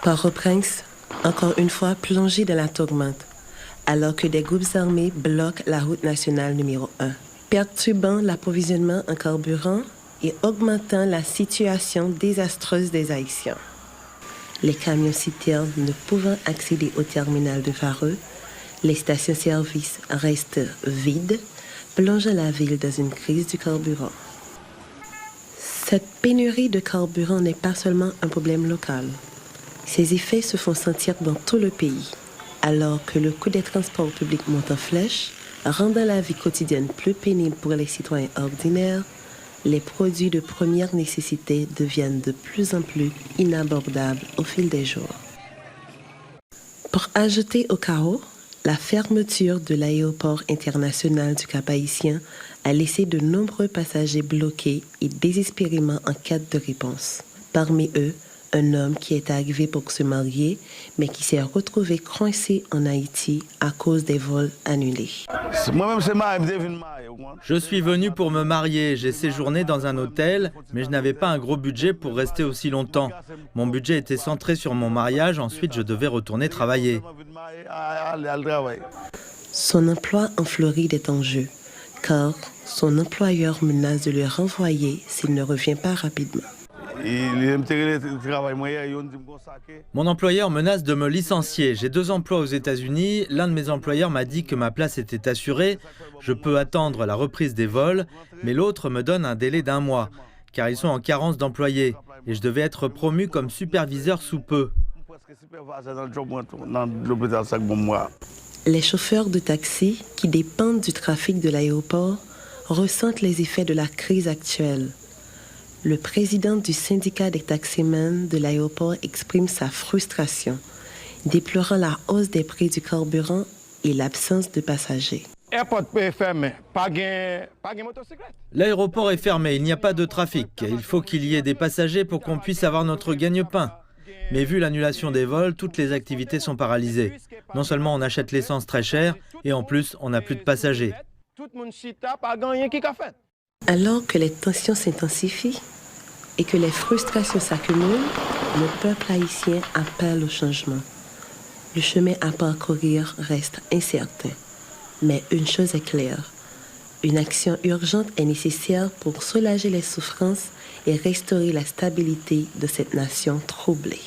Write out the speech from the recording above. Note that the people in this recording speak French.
Port-au-Prince, encore une fois plongé dans la tourmente, alors que des groupes armés bloquent la route nationale numéro 1, perturbant l'approvisionnement en carburant et augmentant la situation désastreuse des Haïtiens. Les camions-citernes ne pouvant accéder au terminal de Vareux, les stations-service restent vides, plongeant la ville dans une crise du carburant. Cette pénurie de carburant n'est pas seulement un problème local. Ses effets se font sentir dans tout le pays, alors que le coût des transports publics monte en flèche, rendant la vie quotidienne plus pénible pour les citoyens ordinaires. Les produits de première nécessité deviennent de plus en plus inabordables au fil des jours. Pour ajouter au chaos, la fermeture de l'aéroport international du Cap-Haïtien a laissé de nombreux passagers bloqués et désespérément en quête de réponse. Parmi eux, un homme qui est arrivé pour se marier, mais qui s'est retrouvé coincé en Haïti à cause des vols annulés. Je suis venu pour me marier, j'ai séjourné dans un hôtel, mais je n'avais pas un gros budget pour rester aussi longtemps. Mon budget était centré sur mon mariage, ensuite je devais retourner travailler. Son emploi en Floride est en jeu, car son employeur menace de le renvoyer s'il ne revient pas rapidement. Mon employeur menace de me licencier. J'ai 2 emplois aux États-Unis. L'un de mes employeurs m'a dit que ma place était assurée. Je peux attendre la reprise des vols, mais l'autre me donne un délai d'1 mois, car ils sont en carence d'employés. Et je devais être promu comme superviseur sous peu. Les chauffeurs de taxi qui dépendent du trafic de l'aéroport ressentent les effets de la crise actuelle. Le président du syndicat des taximens de l'aéroport exprime sa frustration, déplorant la hausse des prix du carburant et l'absence de passagers. L'aéroport est fermé, il n'y a pas de trafic. Il faut qu'il y ait des passagers pour qu'on puisse avoir notre gagne-pain. Mais vu l'annulation des vols, toutes les activités sont paralysées. Non seulement on achète l'essence très chère, et en plus on n'a plus de passagers. Alors que les tensions s'intensifient et que les frustrations s'accumulent, le peuple haïtien appelle au changement. Le chemin à parcourir reste incertain. Mais une chose est claire, une action urgente est nécessaire pour soulager les souffrances et restaurer la stabilité de cette nation troublée.